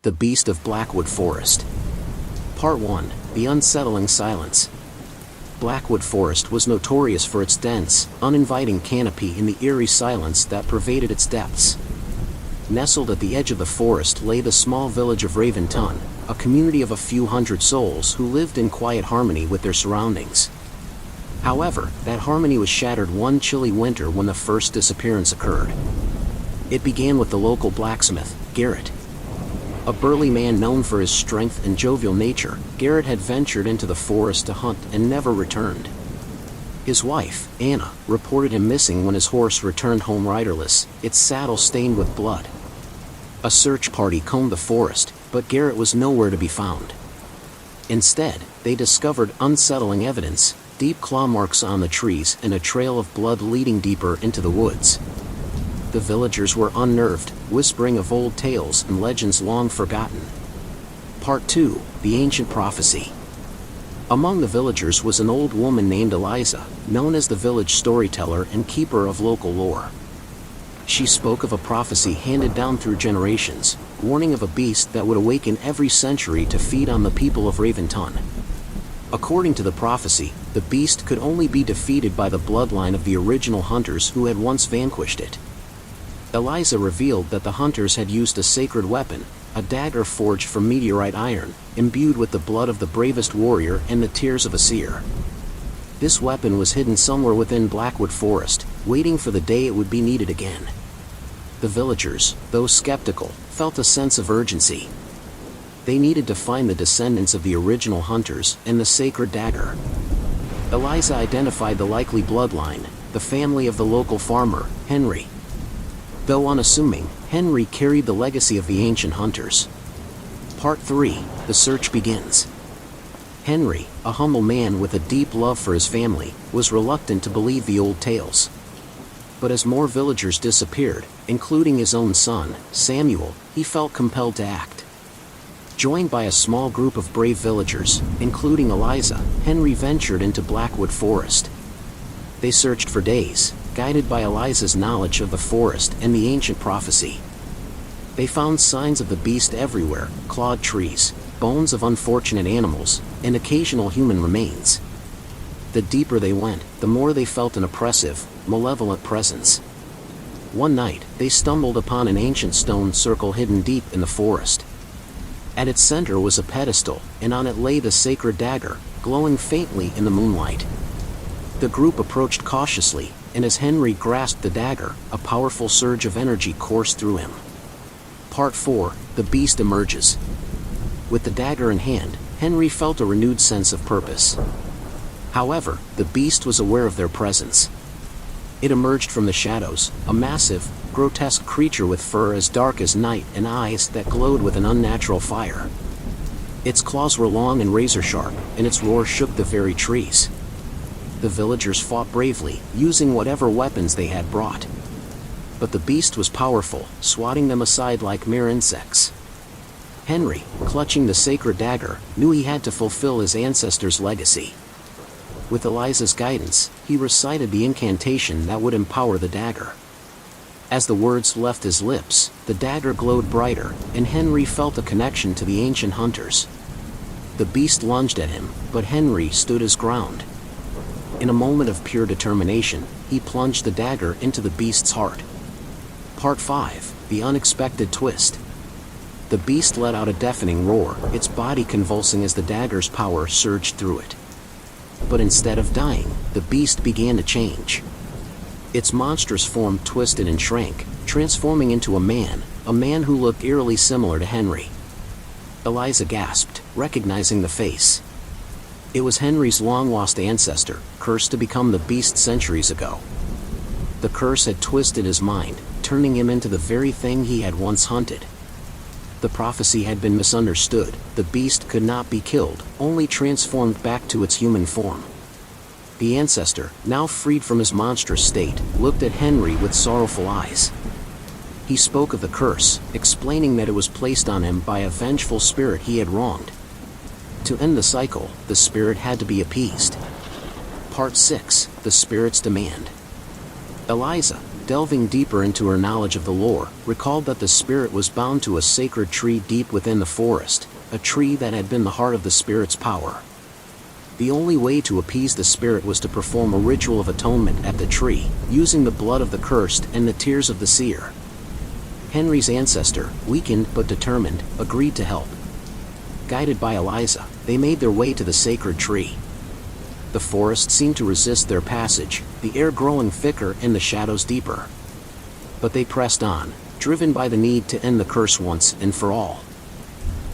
The Beast of Blackwood Forest. Part 1. The Unsettling Silence. Blackwood Forest was notorious for its dense, uninviting canopy and the eerie silence that pervaded its depths. Nestled at the edge of the forest lay the small village of Raventon, a community of a few hundred souls who lived in quiet harmony with their surroundings. However, that harmony was shattered one chilly winter when the first disappearance occurred. It began with the local blacksmith, Garrett. A burly man known for his strength and jovial nature, Garrett had ventured into the forest to hunt and never returned. His wife, Anna, reported him missing when his horse returned home riderless, its saddle stained with blood. A search party combed the forest, but Garrett was nowhere to be found. Instead, they discovered unsettling evidence, deep claw marks on the trees and a trail of blood leading deeper into the woods. The villagers were unnerved, whispering of old tales and legends long forgotten. Part 2. The Ancient Prophecy. Among the villagers was an old woman named Eliza, known as the village storyteller and keeper of local lore. She spoke of a prophecy handed down through generations, warning of a beast that would awaken every century to feed on the people of Raventon. According to the prophecy, the beast could only be defeated by the bloodline of the original hunters who had once vanquished it. Eliza revealed that the hunters had used a sacred weapon, a dagger forged from meteorite iron, imbued with the blood of the bravest warrior and the tears of a seer. This weapon was hidden somewhere within Blackwood Forest, waiting for the day it would be needed again. The villagers, though skeptical, felt a sense of urgency. They needed to find the descendants of the original hunters and the sacred dagger. Eliza identified the likely bloodline, the family of the local farmer, Henry. Though unassuming, Henry carried the legacy of the ancient hunters. Part 3. The search begins. Henry, a humble man with a deep love for his family, was reluctant to believe the old tales. But as more villagers disappeared, including his own son, Samuel, he felt compelled to act. Joined by a small group of brave villagers, including Eliza, Henry ventured into Blackwood Forest. They searched for days, guided by Eliza's knowledge of the forest and the ancient prophecy. They found signs of the beast everywhere, clawed trees, bones of unfortunate animals, and occasional human remains. The deeper they went, the more they felt an oppressive, malevolent presence. One night, they stumbled upon an ancient stone circle hidden deep in the forest. At its center was a pedestal, and on it lay the sacred dagger, glowing faintly in the moonlight. The group approached cautiously, and as Henry grasped the dagger, a powerful surge of energy coursed through him. Part 4. The Beast Emerges. With the dagger in hand, Henry felt a renewed sense of purpose. However, the beast was aware of their presence. It emerged from the shadows, a massive, grotesque creature with fur as dark as night and eyes that glowed with an unnatural fire. Its claws were long and razor-sharp, and its roar shook the very trees. The villagers fought bravely, using whatever weapons they had brought. But the beast was powerful, swatting them aside like mere insects. Henry, clutching the sacred dagger, knew he had to fulfill his ancestors' legacy. With Eliza's guidance, he recited the incantation that would empower the dagger. As the words left his lips, the dagger glowed brighter, and Henry felt a connection to the ancient hunters. The beast lunged at him, but Henry stood his ground. In a moment of pure determination, he plunged the dagger into the beast's heart. Part 5. The Unexpected Twist. The beast let out a deafening roar, its body convulsing as the dagger's power surged through it. But instead of dying, the beast began to change. Its monstrous form twisted and shrank, transforming into a man who looked eerily similar to Henry. Eliza gasped, recognizing the face. It was Henry's long-lost ancestor, cursed to become the beast centuries ago. The curse had twisted his mind, turning him into the very thing he had once hunted. The prophecy had been misunderstood. The beast could not be killed, only transformed back to its human form. The ancestor, now freed from his monstrous state, looked at Henry with sorrowful eyes. He spoke of the curse, explaining that it was placed on him by a vengeful spirit he had wronged. To end the cycle, the spirit had to be appeased. Part 6. The Spirit's Demand. Eliza, delving deeper into her knowledge of the lore, recalled that the spirit was bound to a sacred tree deep within the forest, a tree that had been the heart of the spirit's power. The only way to appease the spirit was to perform a ritual of atonement at the tree, using the blood of the cursed and the tears of the seer. Henry's ancestor, weakened but determined, agreed to help. Guided by Eliza, they made their way to the sacred tree. The forest seemed to resist their passage, the air growing thicker and the shadows deeper. But they pressed on, driven by the need to end the curse once and for all.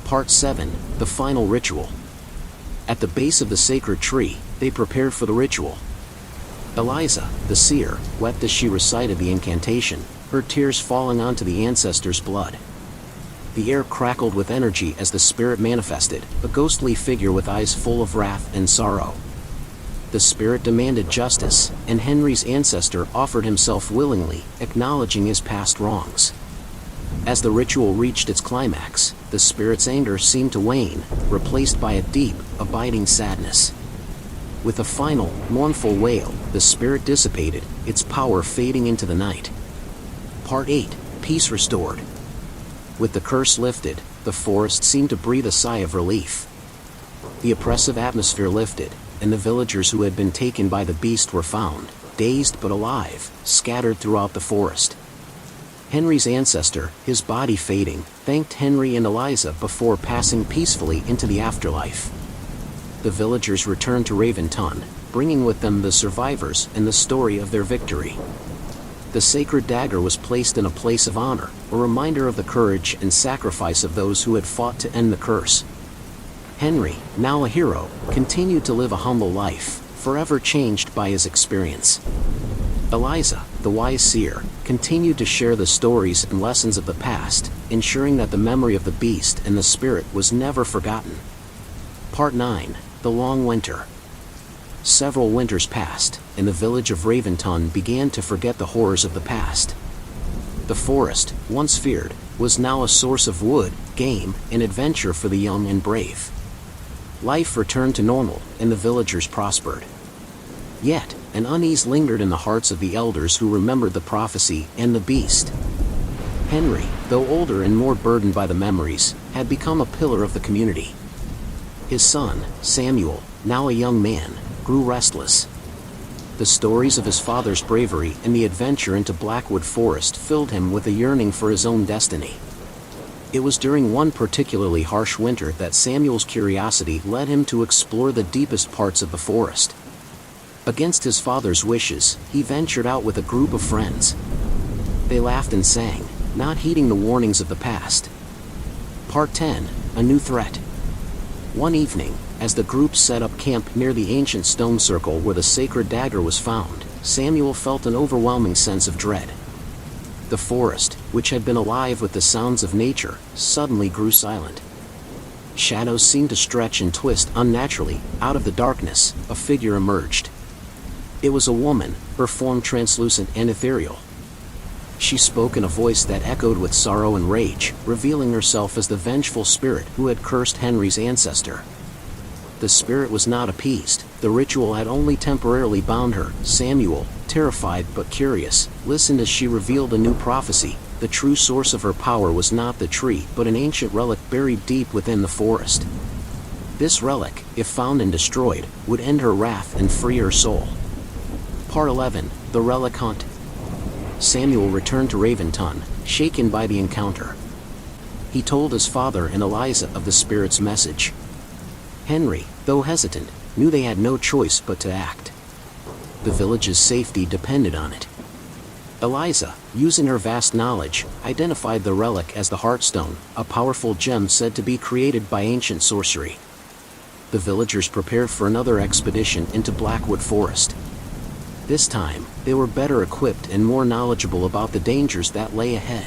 Part 7, The Final Ritual. At the base of the sacred tree, they prepared for the ritual. Eliza, the seer, wept as she recited the incantation, her tears falling onto the ancestors' blood. The air crackled with energy as the spirit manifested, a ghostly figure with eyes full of wrath and sorrow. The spirit demanded justice, and Henry's ancestor offered himself willingly, acknowledging his past wrongs. As the ritual reached its climax, the spirit's anger seemed to wane, replaced by a deep, abiding sadness. With a final, mournful wail, the spirit dissipated, its power fading into the night. Part 8, Peace Restored. With the curse lifted, the forest seemed to breathe a sigh of relief. The oppressive atmosphere lifted, and the villagers who had been taken by the beast were found, dazed but alive, scattered throughout the forest. Henry's ancestor, his body fading, thanked Henry and Eliza before passing peacefully into the afterlife. The villagers returned to Raventon, bringing with them the survivors and the story of their victory. The sacred dagger was placed in a place of honor, a reminder of the courage and sacrifice of those who had fought to end the curse. Henry, now a hero, continued to live a humble life, forever changed by his experience. Eliza, the wise seer, continued to share the stories and lessons of the past, ensuring that the memory of the beast and the spirit was never forgotten. Part 9, The Long Winter. Several winters passed, and the village of Raventon began to forget the horrors of the past. The forest, once feared, was now a source of wood, game, and adventure for the young and brave. Life returned to normal, and the villagers prospered. Yet, an unease lingered in the hearts of the elders who remembered the prophecy and the beast. Henry, though older and more burdened by the memories, had become a pillar of the community. His son, Samuel, now a young man, grew restless. The stories of his father's bravery and the adventure into Blackwood Forest filled him with a yearning for his own destiny. It was during one particularly harsh winter that Samuel's curiosity led him to explore the deepest parts of the forest. Against his father's wishes, he ventured out with a group of friends. They laughed and sang, not heeding the warnings of the past. Part 10, A New Threat. One evening, as the group set up camp near the ancient stone circle where the sacred dagger was found, Samuel felt an overwhelming sense of dread. The forest, which had been alive with the sounds of nature, suddenly grew silent. Shadows seemed to stretch and twist unnaturally. Out of the darkness, a figure emerged. It was a woman, her form translucent and ethereal. She spoke in a voice that echoed with sorrow and rage, revealing herself as the vengeful spirit who had cursed Henry's ancestor. The spirit was not appeased. The ritual had only temporarily bound her. Samuel, terrified but curious, listened as she revealed a new prophecy. The true source of her power was not the tree, but an ancient relic buried deep within the forest. This relic, if found and destroyed, would end her wrath and free her soul. Part 11, The Relic Hunt. Samuel returned to Raventon, shaken by the encounter. He told his father and Eliza of the spirit's message. Henry, though hesitant, knew they had no choice but to act. The village's safety depended on it. Eliza, using her vast knowledge, identified the relic as the Heartstone, a powerful gem said to be created by ancient sorcery. The villagers prepared for another expedition into Blackwood Forest. This time, they were better equipped and more knowledgeable about the dangers that lay ahead.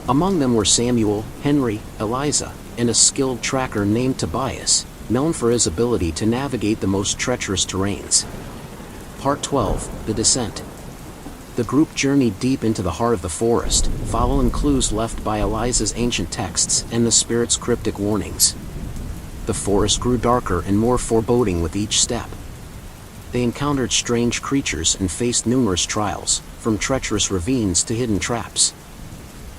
Among them were Samuel, Henry, Eliza, and a skilled tracker named Tobias, known for his ability to navigate the most treacherous terrains. Part 12, The Descent. The group journeyed deep into the heart of the forest, following clues left by Eliza's ancient texts and the spirit's cryptic warnings. The forest grew darker and more foreboding with each step. They encountered strange creatures and faced numerous trials, from treacherous ravines to hidden traps.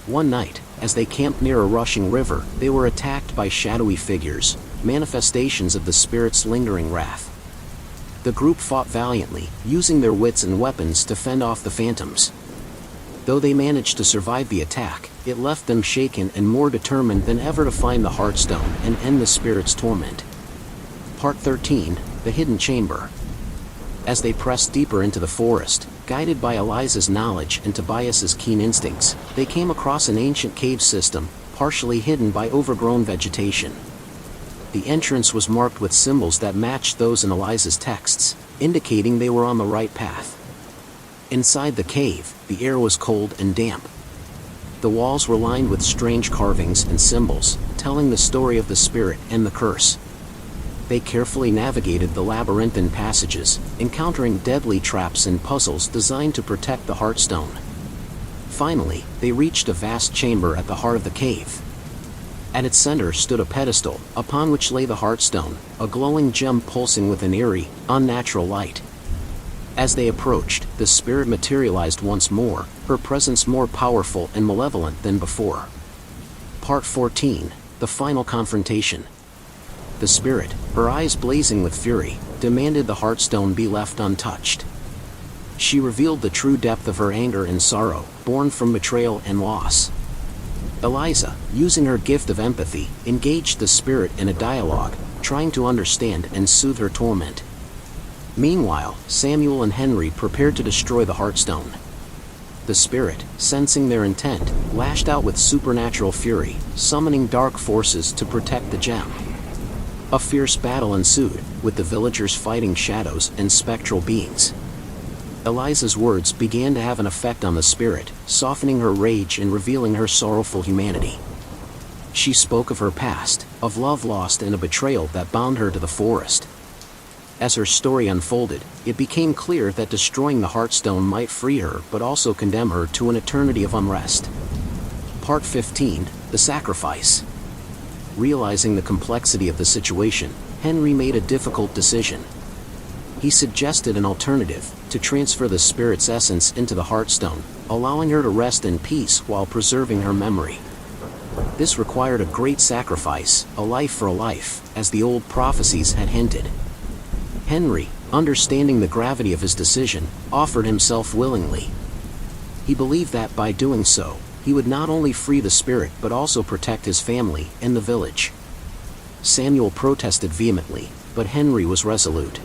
One night, as they camped near a rushing river, they were attacked by shadowy figures, manifestations of the spirit's lingering wrath. The group fought valiantly, using their wits and weapons to fend off the phantoms. Though they managed to survive the attack, it left them shaken and more determined than ever to find the Heartstone and end the spirit's torment. Part 13, The Hidden Chamber. As they pressed deeper into the forest, guided by Eliza's knowledge and Tobias's keen instincts, they came across an ancient cave system, partially hidden by overgrown vegetation. The entrance was marked with symbols that matched those in Eliza's texts, indicating they were on the right path. Inside the cave, the air was cold and damp. The walls were lined with strange carvings and symbols, telling the story of the spirit and the curse. They carefully navigated the labyrinthine passages, encountering deadly traps and puzzles designed to protect the Heartstone. Finally, they reached a vast chamber at the heart of the cave. At its center stood a pedestal, upon which lay the Heartstone, a glowing gem pulsing with an eerie, unnatural light. As they approached, the spirit materialized once more, her presence more powerful and malevolent than before. Part 14, The Final Confrontation. The spirit, her eyes blazing with fury, demanded the Heartstone be left untouched. She revealed the true depth of her anger and sorrow, born from betrayal and loss. Eliza, using her gift of empathy, engaged the spirit in a dialogue, trying to understand and soothe her torment. Meanwhile, Samuel and Henry prepared to destroy the Heartstone. The spirit, sensing their intent, lashed out with supernatural fury, summoning dark forces to protect the gem. A fierce battle ensued, with the villagers fighting shadows and spectral beings. Eliza's words began to have an effect on the spirit, softening her rage and revealing her sorrowful humanity. She spoke of her past, of love lost and a betrayal that bound her to the forest. As her story unfolded, it became clear that destroying the Heartstone might free her but also condemn her to an eternity of unrest. Part 15, The Sacrifice. Realizing the complexity of the situation, Henry made a difficult decision. He suggested an alternative, to transfer the spirit's essence into the Heartstone, allowing her to rest in peace while preserving her memory. This required a great sacrifice, a life for a life, as the old prophecies had hinted. Henry, understanding the gravity of his decision, offered himself willingly. He believed that by doing so, he would not only free the spirit but also protect his family and the village. Samuel protested vehemently, but Henry was resolute.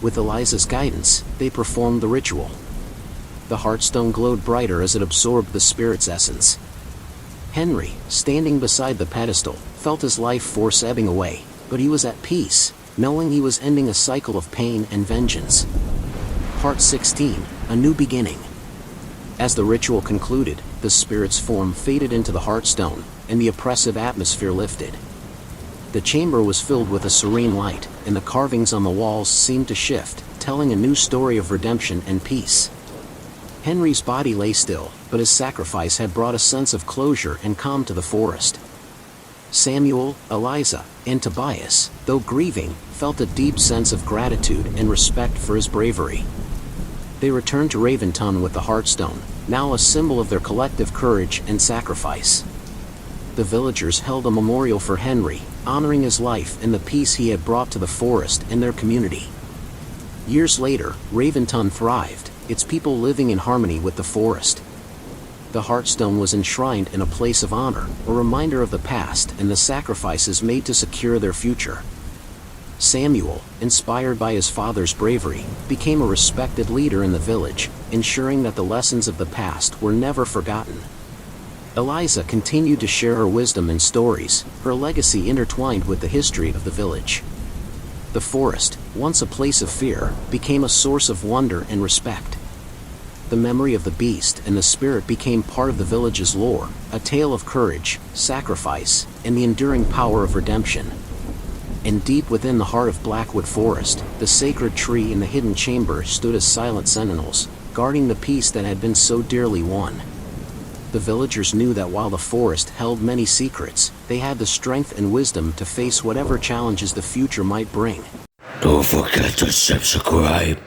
With Eliza's guidance, they performed the ritual. The Heartstone glowed brighter as it absorbed the spirit's essence. Henry, standing beside the pedestal, felt his life force ebbing away, but he was at peace, knowing he was ending a cycle of pain and vengeance. Part 16, A New Beginning. As the ritual concluded, the spirit's form faded into the Heartstone, and the oppressive atmosphere lifted. The chamber was filled with a serene light, and the carvings on the walls seemed to shift, telling a new story of redemption and peace. Henry's body lay still, but his sacrifice had brought a sense of closure and calm to the forest. Samuel, Eliza, and Tobias, though grieving, felt a deep sense of gratitude and respect for his bravery. They returned to Raventon with the Heartstone, now a symbol of their collective courage and sacrifice. The villagers held a memorial for Henry, honoring his life and the peace he had brought to the forest and their community. Years later, Raventon thrived, its people living in harmony with the forest. The Heartstone was enshrined in a place of honor, a reminder of the past and the sacrifices made to secure their future. Samuel, inspired by his father's bravery, became a respected leader in the village, ensuring that the lessons of the past were never forgotten. Eliza continued to share her wisdom and stories, her legacy intertwined with the history of the village. The forest, once a place of fear, became a source of wonder and respect. The memory of the beast and the spirit became part of the village's lore, a tale of courage, sacrifice, and the enduring power of redemption. And deep within the heart of Blackwood Forest, the sacred tree and the hidden chamber stood as silent sentinels, guarding the peace that had been so dearly won. The villagers knew that while the forest held many secrets, they had the strength and wisdom to face whatever challenges the future might bring. Don't forget to subscribe.